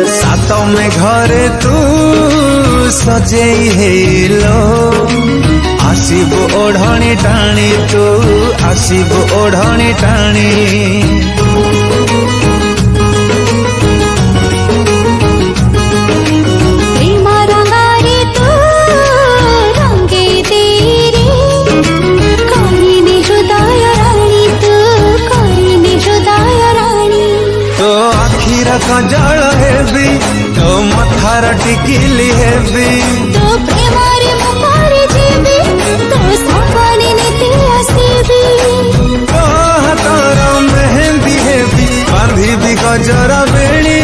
सात में घरे तू सजेई हेलो आसिब ओढ़णी टाणी तू आसिब ओढ़णी टाणी जल हेबी तो मथार टिकिली हेबी तो प्रेमारे मुखारे जीवी तो संपानी नीति आसीबी तो हाथर मेहंदी हेबी बांधी भी गजरा बेणी